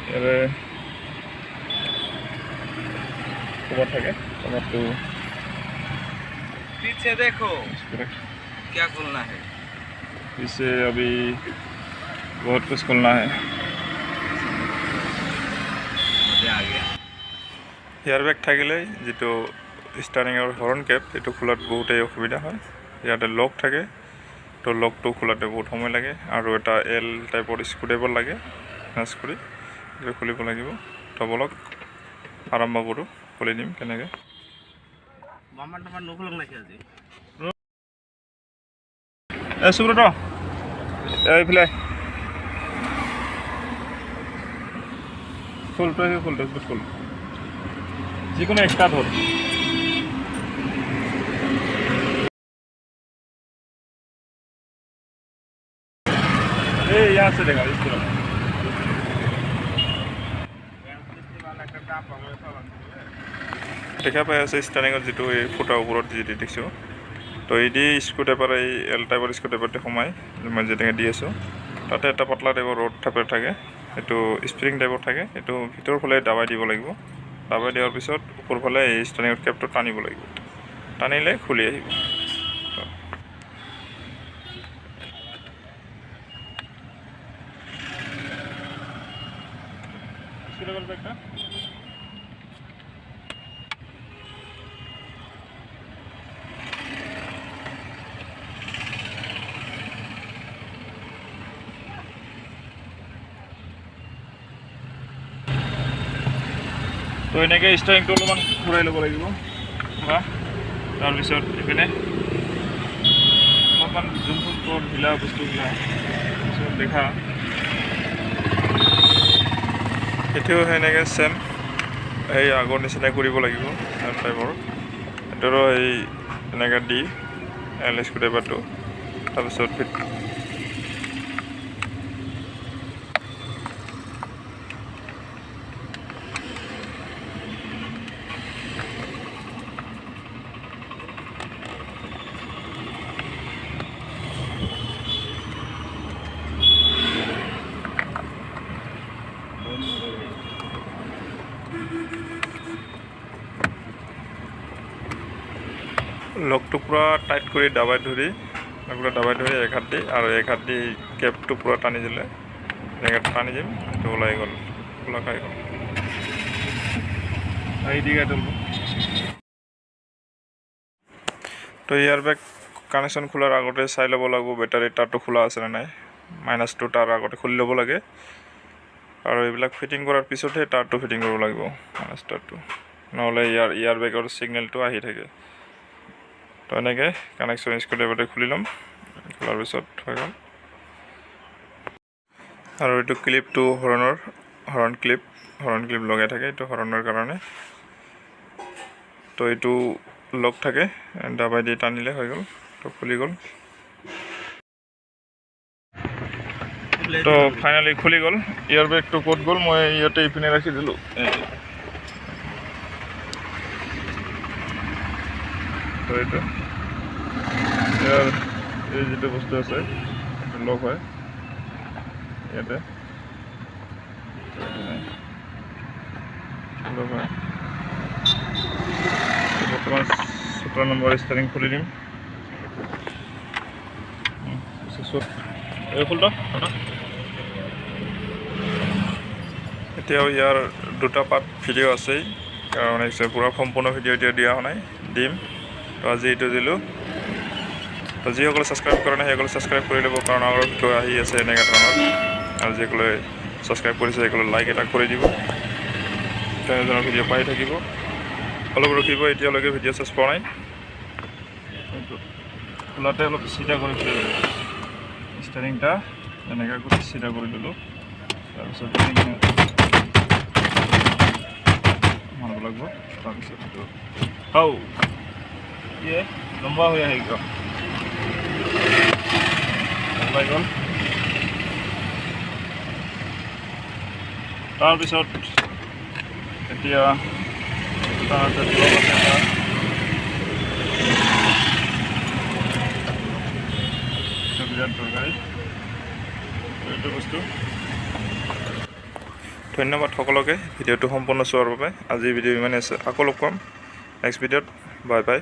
ইয়াৰে कवर থাকে कवर तो पीछे देखो क्या खोलना है इसे अभी बहुत कुछ खोलना है मजा आ गया एयरबैग থাকিলে যেটো স্টাৰিংৰ হৰ্ন কেপ এটো খোলাত বহুতেই অসুবিধা হয় ইয়াতে লক থাকে তো লকটো খোলাতে বহুত সময় লাগে আৰু এটা এল টাইপৰ স্ক্ৰুড্ৰাইভাৰ লাগে নাচ কৰি এটা খুলিব লাগিব তো বলক আৰম্ভ কৰো খুলি দিম কেনেকৈ মামাৰ তোমাৰ নখলক নাকি আজি এ সুব্ৰত এইফালে ফুল যিকোনো স্টাৰ্ট হল यहाँ से देखा इस तरह देखा पाई আছে স্টাৰিংৰ যেটো এই ফুটা ওপৰত যেটি দেখিছো তো এই দি স্ক্ৰুড্ৰাইভাৰ এই এল টাইপৰ স্ক্ৰুড্ৰাইভাৰটো সোমাই মই যেনেকৈ দি আছো তাতে এটা পাতলা টাইপৰ ৰড টাইপৰ থাকে এটো স্প্ৰিং টাইপৰ থাকে এটো ভিতৰ ফালে দাবাই দিব লাগিব দাবাই দিয়াৰ পিছত ওপৰ ফালে এই স্টাৰিংৰ কেপটো টানিব লাগিব টানিলে খুলি আহিব बैगटा তো এনেকৈ ষ্টাৰিংটো অলপমান ঘূৰাই ল'ব লাগিব তাৰপিছত এইপিনে অলপমান যোনবোৰ ঢিলা বস্তুবিলাক দেখা এতিয়াও সেনেকৈ চেম এই আগৰ নিচিনাই কৰিব লাগিব এল টাইপৰ এটোৰো এই এনেকৈ দি এল স্ক্ৰুড্ৰাইভাৰটো তাৰপিছত লকটো পুৰা টাইট কৰি দাবাই ধৰি এক হাত দি আৰু এক হাত দি কেপটো পুৰা টানি দিলে এনেকৈ টানি দিম এইটো ওলাই গ'ল খোলা খাই গ'ল এই দিকে তো এয়াৰবেগ কানেকশ্যন খোলাৰ আগতে চাই ল'ব লাগিব বেটাৰী তাৰটো খোলা আছে নে নাই মাইনাছটো তাৰ আগতে খুলি ল'ব লাগে আৰু এইবিলাক ফিটিং কৰাৰ পিছতহে তাৰটো ফিটিং কৰিব লাগিব মাইনাছ তাৰটো নহ'লে এয়াৰবেগৰ ছিগনেলটো আহি থাকে তো এনেকৈ কানেকশ্যন স্ক্ৰুড্ৰাইভাৰটো খুলি ল'ম খোলাৰ পিছত হৈ গ'ল আৰু এইটো ক্লিপটো হৰ্ণ ক্লিপ লগাই থাকে এইটো হৰ্ণৰ কাৰণে তো এইটো লক থাকে দাবাই দি টানিলে হৈ গ'ল তো খুলি গ'ল তো ফাইনেলি খুলি গ'ল এয়াৰবেগটো ক'ত গ'ল মই ইয়াতে ইপিনে ৰাখি দিলোঁ তো এইটো ইয়াৰ এই যিটো বস্তু আছে এইটো লক হয় ইয়াতে লক হয় বৰ্তমান 17 নম্বৰ ষ্টাৰিং খুলি দিম এই খুলটো এতিয়াও ইয়াৰ দুটা পাৰ্ট ভিডিঅ' আছেই কাৰণ পুৰা সম্পূৰ্ণ ভিডিঅ' এতিয়া দিয়া হোৱা নাই দিম তো আজি এইটো দিলোঁ তো যিসকলে ছাবস্ক্ৰাইব কৰা নাই সেইসকলে ছাবস্ক্ৰাইব কৰি ল'ব কাৰণ আগৰ ভিডিঅ' আহি আছে এনেকুৱা ধৰণৰ আৰু যিসকলে ছাবস্ক্ৰাইব কৰিছে সেইসকলে লাইক এটা কৰি দিব তেনেধৰণৰ ভিডিঅ' পাই থাকিব অলপ ৰখিব এতিয়ালৈকে ভিডিঅ' চাৰ্জ পোৱা নাই খোলাতে অলপ চিধা কৰি ষ্টাৰিংটা এনেকৈ কৰি চিধা কৰি দিলোঁ তাৰপিছত মাৰিব লাগিব তাৰপিছত হাও ইয়ে লম্বা হৈ আহি গ'ল লম্বাই গ'ল তাৰপিছত এতিয়া বিৰাট দৰকাৰী এইটো বস্তু তো ধন্যবাদ সকলোকে ভিডিঅ'টো সম্পূৰ্ণ চোৱাৰ বাবে। আজি ভিডিঅ' ইমানেই আছে, আকৌ লগ পাম নেক্সট ভিডিঅ'ত। Bye bye.